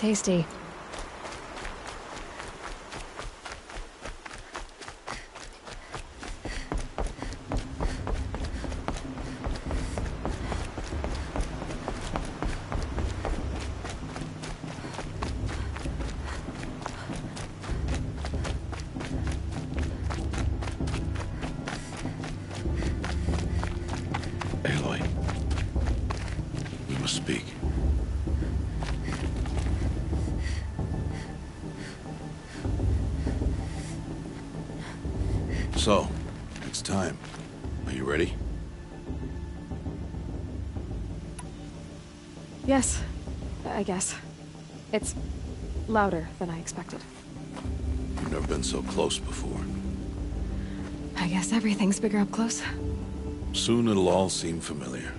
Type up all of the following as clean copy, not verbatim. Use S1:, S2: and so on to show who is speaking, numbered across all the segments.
S1: tasty.
S2: Aloy, we must speak. So, it's time. Are you ready?
S1: Yes, I guess. It's louder than I expected.
S2: You've never been so close before.
S1: I guess everything's bigger up close.
S2: Soon it'll all seem familiar.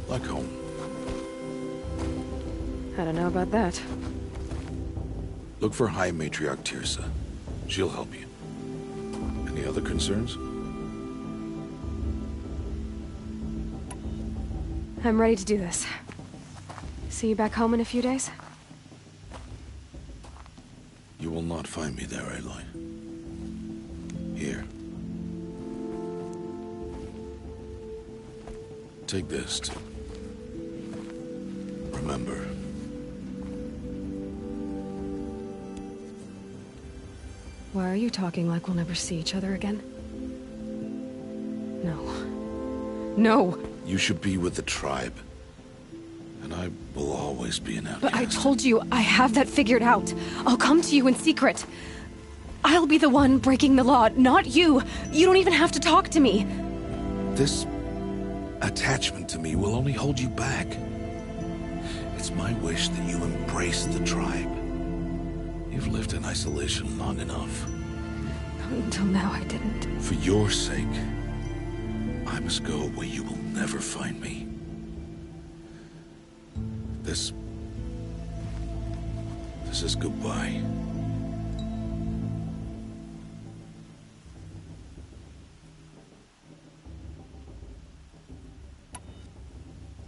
S2: Like home.
S1: I don't know about that.
S2: Look for High Matriarch Teersa. She'll help you. Any other concerns?
S1: I'm ready to do this. See you back home in a few days?
S2: You will not find me there, Aloy. Here. Take this to remember.
S1: Why are you talking like we'll never see each other again? No. No!
S2: You should be with the tribe. And I will always be an outcast.
S1: But I told you, I have that figured out. I'll come to you in secret. I'll be the one breaking the law, not you. You don't even have to talk to me.
S2: This attachment to me will only hold you back. It's my wish that you embrace the tribe. You've lived in isolation long enough.
S1: Until now, I didn't.
S2: For your sake, I must go where you will never find me. This is goodbye.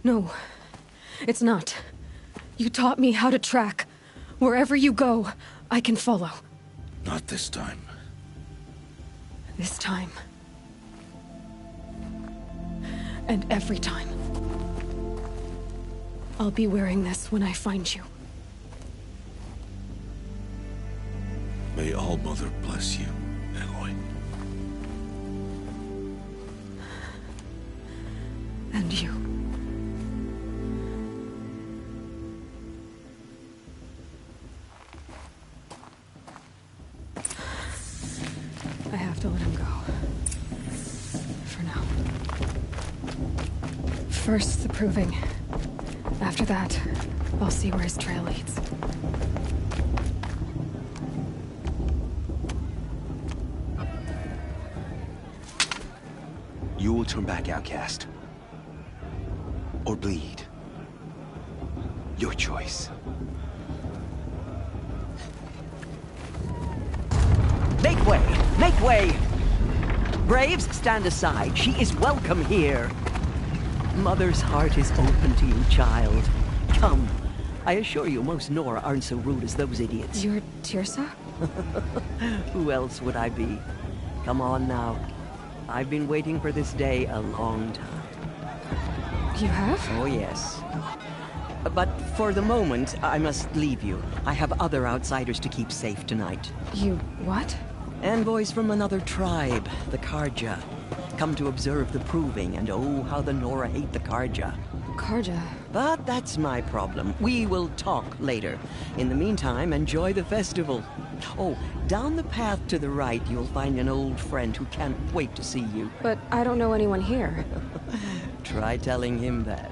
S1: No, it's not. You taught me how to track. Wherever you go, I can follow.
S2: Not this time.
S1: This time. And every time. I'll be wearing this when I find you.
S2: May All-Mother bless you, Aloy.
S1: And you. I have to let him go. For now. First, the proving. After that, I'll see where his trail leads.
S3: You will turn back, outcast. Or bleed. Your choice.
S4: Make way! Make way! Braves, stand aside. She is welcome here. Mother's heart is open to you, child. Come. I assure you, most Nora aren't so rude as those idiots.
S1: You're Teersa?
S4: Who else would I be? Come on now. I've been waiting for this day a long time.
S1: You have?
S4: Oh, yes. But for the moment, I must leave you. I have other outsiders to keep safe tonight.
S1: You what?
S4: Envoys from another tribe, the Carja. Come to observe the proving, and oh, how the Nora hate the Carja.
S1: Carja.
S4: But that's my problem. We will talk later. In the meantime, enjoy the festival. Oh, down the path to the right, you'll find an old friend who can't wait to see you.
S1: But I don't know anyone here.
S4: Try telling him that.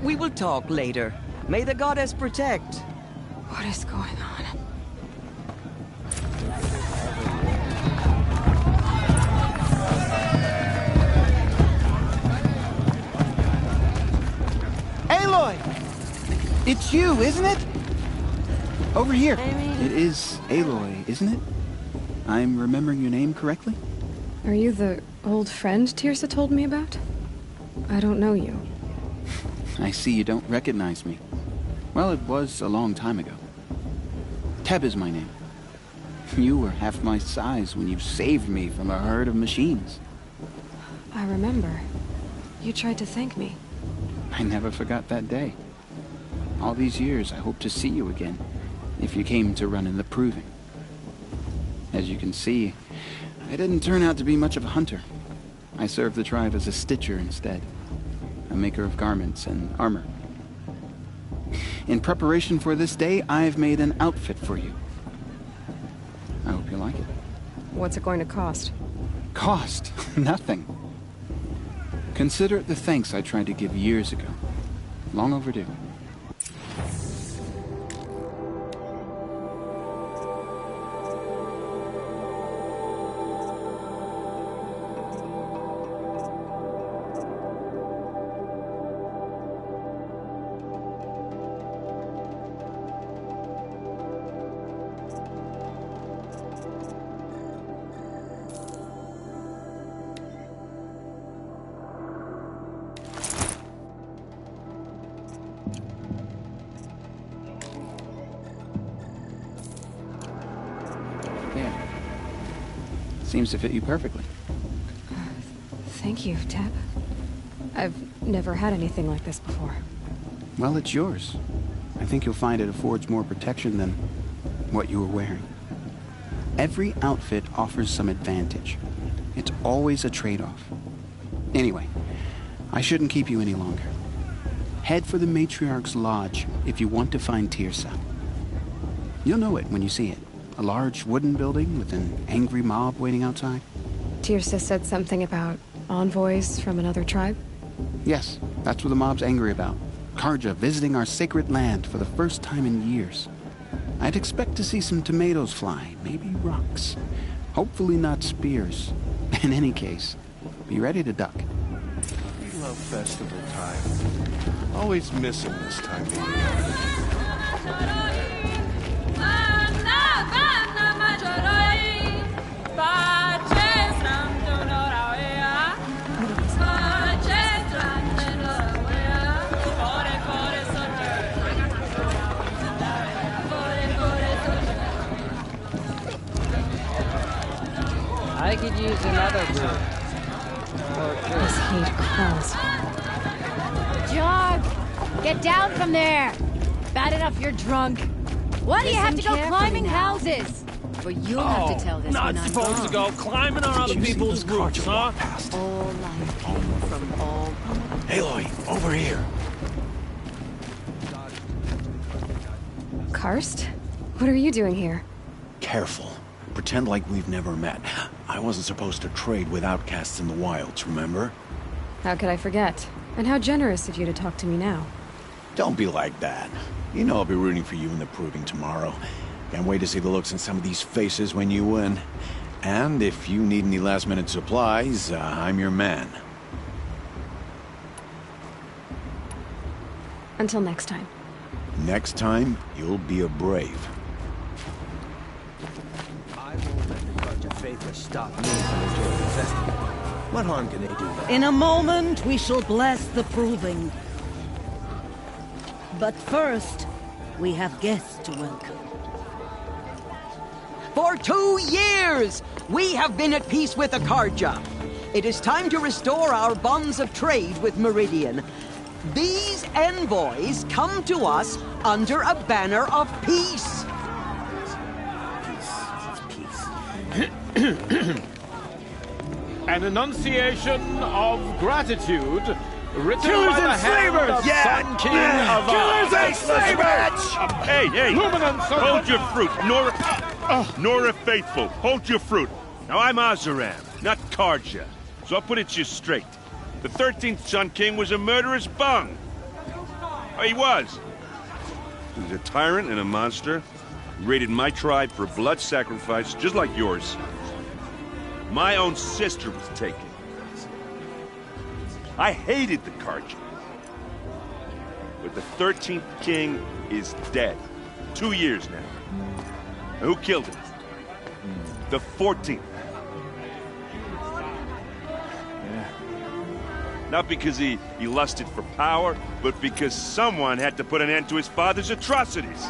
S4: We will talk later. May the goddess protect.
S1: What is going on?
S5: Aloy! It's you, isn't it? Over here.
S1: Amy.
S5: It is Aloy, isn't it? I'm remembering your name correctly?
S1: Are you the old friend Teersa told me about? I don't know you.
S5: I see you don't recognize me. Well, it was a long time ago. Teb is my name. You were half my size when you saved me from a herd of machines.
S1: I remember. You tried to thank me.
S5: I never forgot that day. All these years, I hope to see you again, if you came to run in the Proving. As you can see, I didn't turn out to be much of a hunter. I served the tribe as a stitcher instead, a maker of garments and armor. In preparation for this day, I've made an outfit for you. I hope you like it.
S1: What's it going to cost?
S5: Cost? Nothing. Consider it the thanks I tried to give years ago. Long overdue. There. Seems to fit you perfectly.
S1: Thank you, Teb. I've never had anything like this before.
S5: Well, it's yours. I think you'll find it affords more protection than what you were wearing. Every outfit offers some advantage. It's always a trade-off. Anyway, I shouldn't keep you any longer. Head for the Matriarch's Lodge if you want to find Teersa. You'll know it when you see it. A large wooden building with an angry mob waiting outside.
S1: Teersa said something about envoys from another tribe?
S5: Yes, that's what the mob's angry about. Carja visiting our sacred land for the first time in years. I'd expect to see some tomatoes fly, maybe rocks. Hopefully not spears. In any case, be ready to duck.
S2: We love festival time. Always missing this time of year.
S6: I could use another group.
S1: This heat crawls.
S7: Jog! Get down from there! Bad enough you're drunk. Why do you have to go climbing houses? For you'll have to tell this
S8: Not
S7: when I'm
S8: supposed
S7: gone.
S8: to go climbing on other people's roofs, huh?
S7: All life came from all...
S2: Aloy, over here.
S1: Karst? What are you doing here?
S9: Careful. Pretend like we've never met. I wasn't supposed to trade with outcasts in the wilds, remember?
S1: How could I forget? And how generous of you to talk to me now.
S9: Don't be like that. You know I'll be rooting for you in the Proving tomorrow. Can't wait to see the looks in some of these faces when you win. And if you need any last-minute supplies, I'm your man.
S1: Until next time.
S9: Next time, you'll be a brave.
S8: I won't let the Carja Faithless stop me from enjoying the festival. What harm can they do now?
S10: In a moment, we shall bless the Proving. But first, we have guests to welcome.
S4: For 2 years, we have been at peace with the Carja. It is time to restore our bonds of trade with Meridian. These envoys come to us under a banner of peace.
S8: An enunciation of gratitude written
S9: Killers
S8: by the
S9: and
S8: hand
S9: slavers!
S8: of
S9: Yeah!
S8: Sun King of
S9: Killers and slavers!
S11: Hey, hey!
S8: Luminance of
S11: Hold
S8: the-
S11: your fruit, Nora Faithful. Hold your fruit. Now I'm Oseram, not Carja, so I'll put it just straight. The 13th Sun King was a murderous bung. Oh, he was. He was a tyrant and a monster. He raided my tribe for blood sacrifice, just like yours. My own sister was taken. I hated the Carja. But the 13th king is dead. 2 years now. Now, who killed him? The 14th. Not because he lusted for power, but because someone had to put an end to his father's atrocities.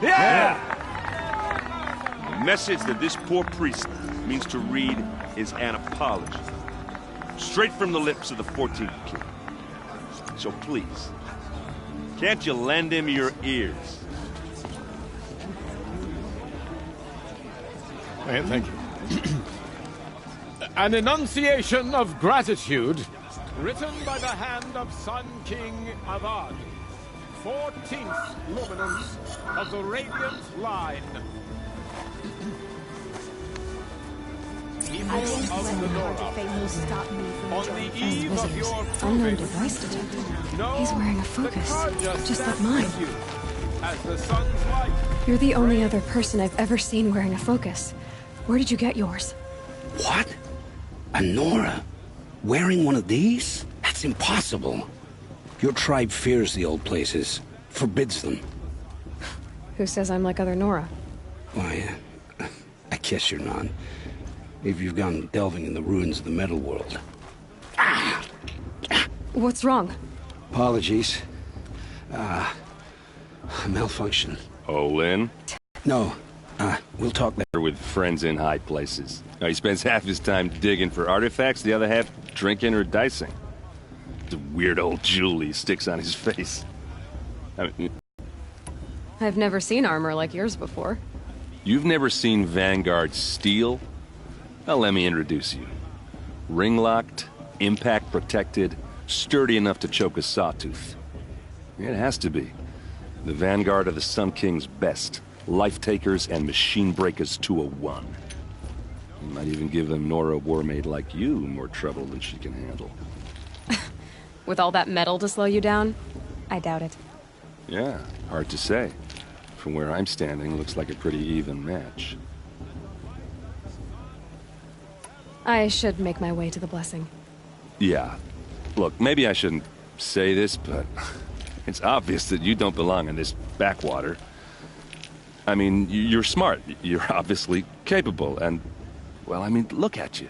S8: Yeah!
S11: message that this poor priest means to read is an apology. Straight from the lips of the 14th king. So please, can't you lend him your ears?
S12: Thank you. An enunciation of gratitude, written by the hand of Sun King Avad, 14th luminance of the Radiant Line. People of the Nora, on the eve of your
S1: unknown device detected. He's wearing a focus, just like mine.
S12: As the sun's light.
S1: You're the only other person I've ever seen wearing a focus. Where did you get yours?
S13: What? A Nora? Wearing one of these? That's impossible. Your tribe fears the old places, forbids them.
S1: Who says I'm like other Nora?
S13: Why, I guess you're not. If you've gone delving in the ruins of the metal world.
S1: What's wrong?
S13: Apologies. A malfunction.
S14: Olin?
S13: No, we'll talk later.
S14: With friends in high places. He spends half his time digging for artifacts, the other half drinking or dicing. The weird old jewel he sticks on his face.
S1: I've never seen armor like yours before.
S14: You've never seen Vanguard steel? Well, let me introduce you. Ring-locked, impact-protected, sturdy enough to choke a sawtooth. It has to be. The Vanguard of the Sun King's best. Life-takers and machine-breakers to a one. You might even give a Nora warmaid like you more trouble than she can handle.
S1: With all that metal to slow you down? I doubt it.
S14: Yeah, hard to say. From where I'm standing, looks like a pretty even match.
S1: I should make my way to the blessing.
S14: Yeah. Look, maybe I shouldn't say this, but it's obvious that you don't belong in this backwater. I mean, you're smart. You're obviously capable, and, well, I mean, look at you.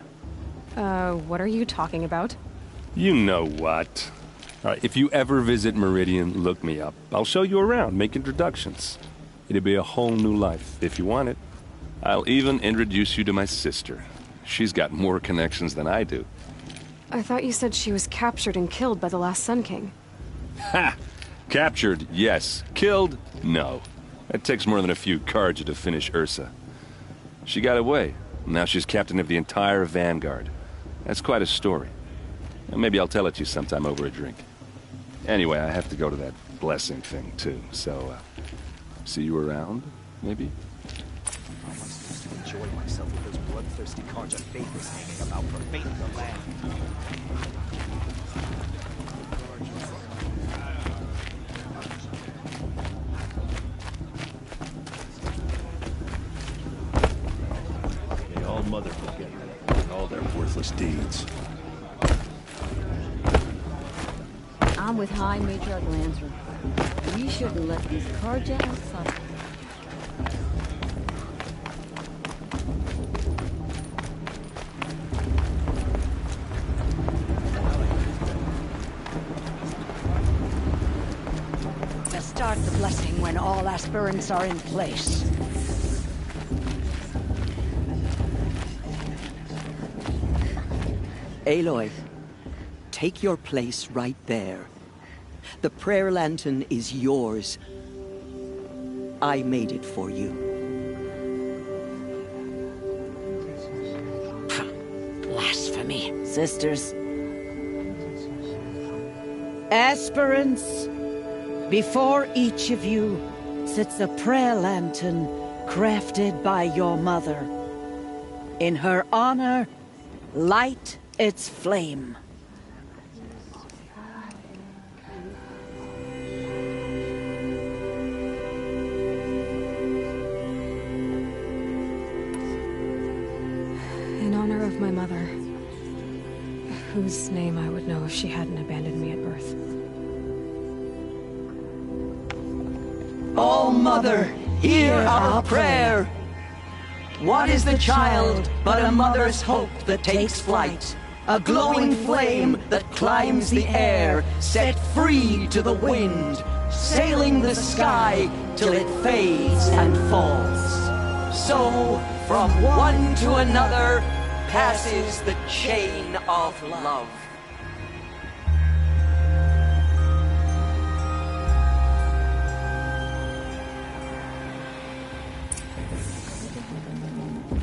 S1: What are you talking about?
S14: You know what. All right, if you ever visit Meridian, look me up. I'll show you around, make introductions. It'll be a whole new life, if you want it. I'll even introduce you to my sister. She's got more connections than I do.
S1: I thought you said she was captured and killed by the last Sun King.
S14: Ha! Captured, yes. Killed, no. It takes more than a few Carja to finish Ursa. She got away. Now she's captain of the entire Vanguard. That's quite a story. And maybe I'll tell it to you sometime over a drink. Anyway, I have to go to that blessing thing, too. So, see you around, maybe?
S8: Enjoy myself with those bloodthirsty Carja faithers hanging about profaning the land.
S2: May all Mother forget them and all their worthless deeds.
S7: I'm with High Matriarch Lansra. We shouldn't let these Carja suffer.
S10: Start the blessing when all aspirants are in place.
S4: Aloy, take your place right there. The prayer lantern is yours. I made it for you.
S10: Blasphemy. Sisters. Aspirants. Before each of you sits a prayer lantern crafted by your mother. In her honor, light its flame.
S1: In honor of my mother, whose name I would know if she hadn't abandoned me at birth.
S4: All Mother, hear our prayer. What is the child but a mother's hope that takes flight? A glowing flame that climbs the air, set free to the wind, sailing the sky till it fades and falls. So, from one to another passes the chain of love.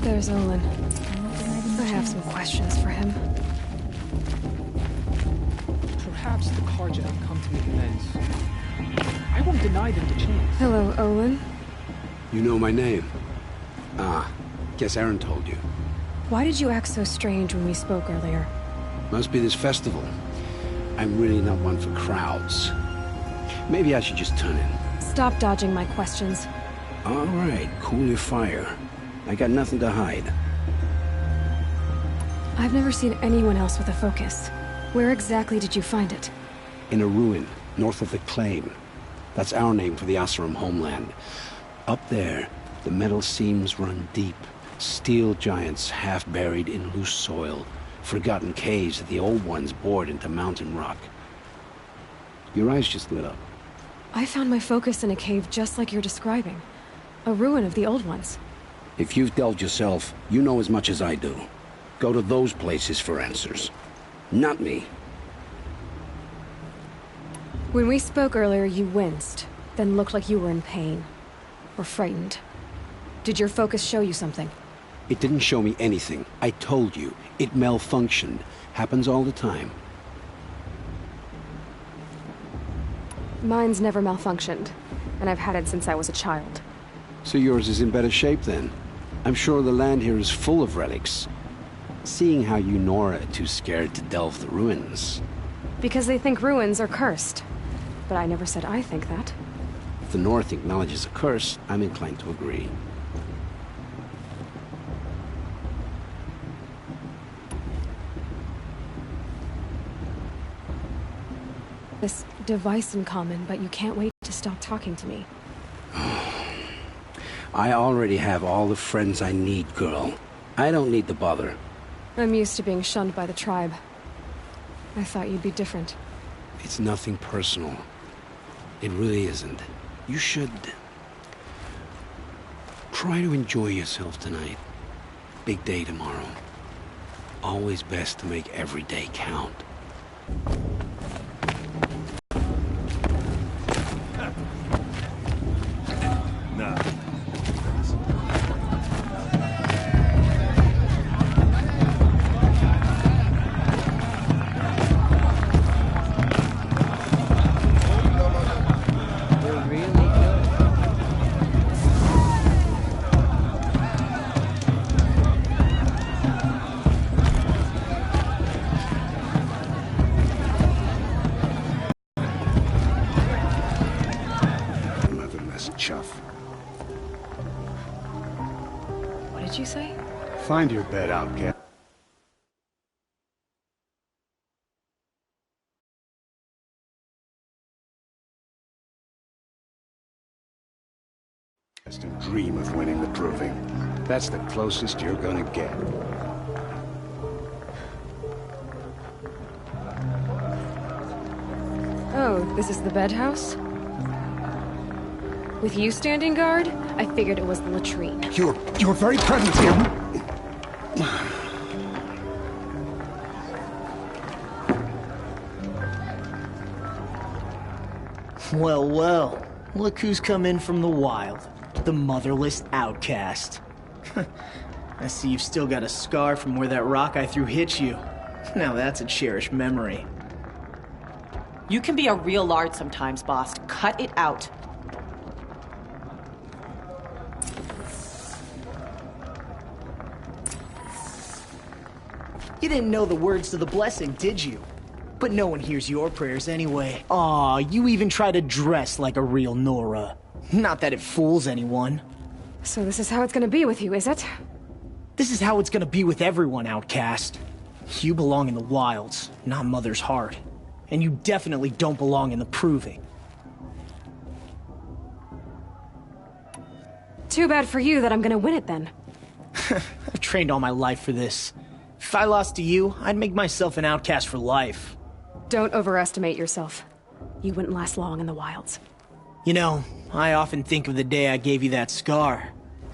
S1: There's Olin. I have some questions for him.
S15: Perhaps the Carja have come to make amends. I won't deny them the chance.
S1: Hello, Olin.
S13: You know my name? Ah, guess Aaron told you.
S1: Why did you act so strange when we spoke earlier?
S13: Must be this festival. I'm really not one for crowds. Maybe I should just turn in.
S1: Stop dodging my questions.
S13: All right, cool your fire. I got nothing to hide.
S1: I've never seen anyone else with a focus. Where exactly did you find it?
S13: In a ruin, north of the Claim. That's our name for the Oseram homeland. Up there, the metal seams run deep. Steel giants half buried in loose soil. Forgotten caves that the old ones bored into mountain rock. Your eyes just lit up.
S1: I found my focus in a cave just like you're describing. A ruin of the old ones.
S13: If you've delved yourself, you know as much as I do. Go to those places for answers. Not me.
S1: When we spoke earlier, you winced, then looked like you were in pain. Or frightened. Did your focus show you something?
S13: It didn't show me anything. I told you. It malfunctioned. Happens all the time.
S1: Mine's never malfunctioned, and I've had it since I was a child.
S13: So yours is in better shape then. I'm sure the land here is full of relics. Seeing how you Nora are too scared to delve the ruins.
S1: Because they think ruins are cursed. But I never said I think that.
S13: If the North acknowledges a curse, I'm inclined to agree.
S1: This device in common, but you can't wait to stop talking to me.
S13: I already have all the friends I need, girl. I don't need the bother.
S1: I'm used to being shunned by the tribe. I thought you'd be different.
S13: It's nothing personal. It really isn't. You should... try to enjoy yourself tonight. Big day tomorrow. Always best to make every day count.
S11: Nah.
S1: What did you say?
S16: Find your bed, outcast. And dream of winning the proving. That's the closest you're gonna get.
S1: Oh, this is the bed house? With you standing guard, I figured it was the latrine.
S16: Your very presence here...
S17: Well, well. Look who's come in from the wild. The motherless outcast. I see you've still got a scar from where that rock I threw hit you. Now that's a cherished memory.
S18: You can be a real lard sometimes, boss. Cut it out.
S17: You didn't know the words to the blessing, did you? But no one hears your prayers anyway. Aw, you even try to dress like a real Nora. Not that it fools anyone.
S1: So this is how it's gonna be with you, is it?
S17: This is how it's gonna be with everyone, outcast. You belong in the wilds, not Mother's Heart. And you definitely don't belong in the Proving.
S1: Too bad for you that I'm gonna win it then.
S17: I've trained all my life for this. If I lost to you, I'd make myself an outcast for life.
S1: Don't overestimate yourself. You wouldn't last long in the wilds.
S17: You know, I often think of the day I gave you that scar.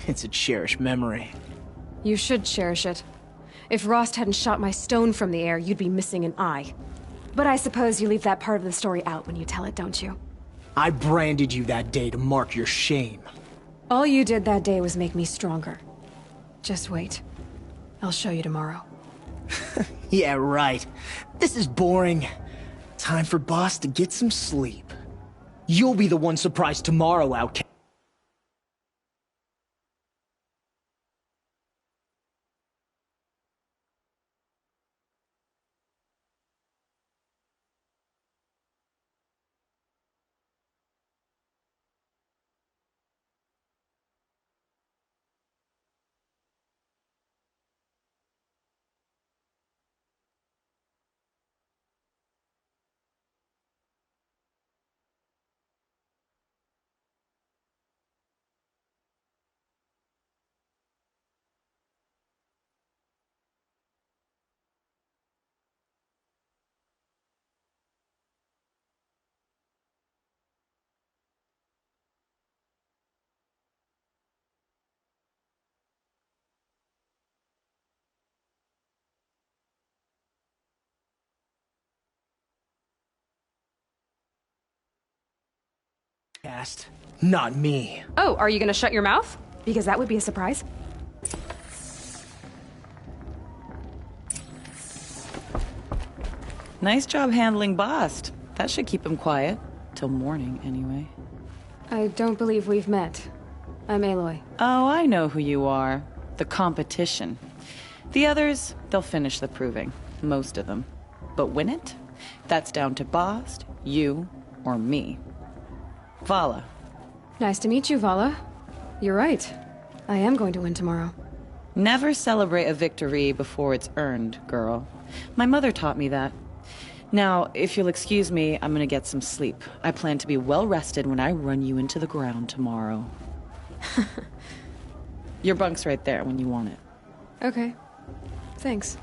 S17: It's a cherished memory.
S1: You should cherish it. If Rost hadn't shot my stone from the air, you'd be missing an eye. But I suppose you leave that part of the story out when you tell it, don't you?
S17: I branded you that day to mark your shame.
S1: All you did that day was make me stronger. Just wait. I'll show you tomorrow.
S17: Yeah, right. This is boring. Time for Boss to get some sleep. You'll be the one surprised tomorrow, Outcast. Not me.
S1: Oh, are you gonna shut your mouth? Because that would be a surprise.
S18: Nice job handling Bast. That should keep him quiet. Till morning, anyway.
S1: I don't believe we've met. I'm Aloy.
S18: Oh, I know who you are. The competition. The others, they'll finish the proving. Most of them. But win it? That's down to Bast, you, or me. Vala.
S1: Nice to meet you, Vala. You're right. I am going to win tomorrow.
S18: Never celebrate a victory before it's earned, girl. My mother taught me that. Now, if you'll excuse me, I'm gonna get some sleep. I plan to be well rested when I run you into the ground tomorrow. Your bunk's right there when you want it.
S1: Okay. Thanks.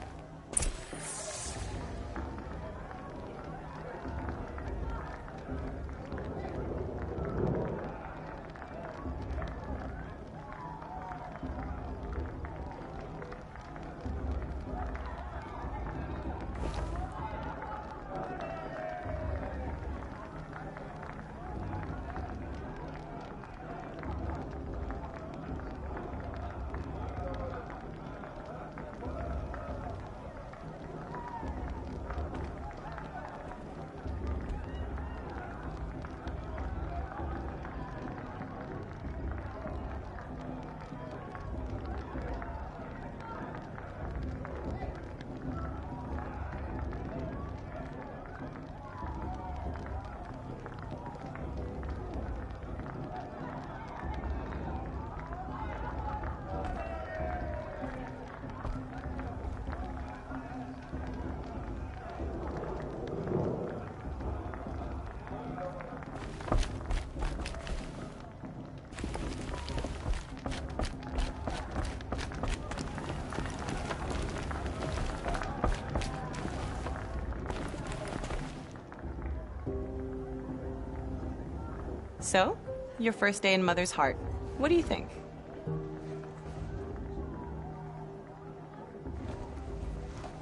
S18: So, your first day in Mother's Heart. What do you think?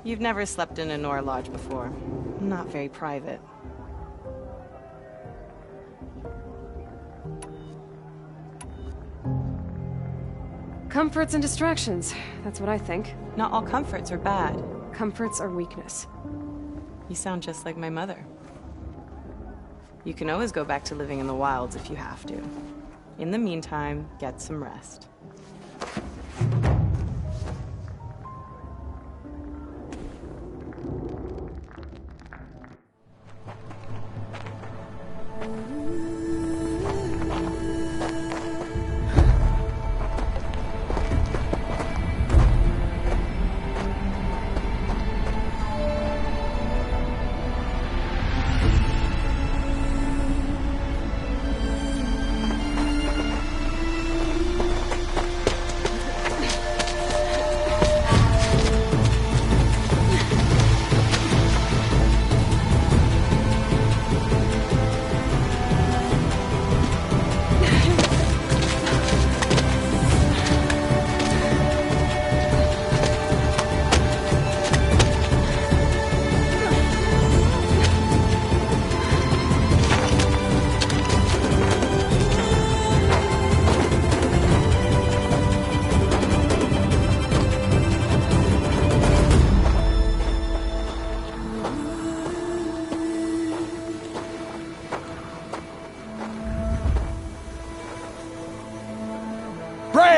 S18: You've never slept in a Nora Lodge before. Not very private.
S1: Comforts and distractions. That's what I think.
S18: Not all comforts are bad.
S1: Comforts are weakness.
S18: You sound just like my mother. You can always go back to living in the wilds if you have to. In the meantime, get some rest.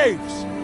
S11: Graves!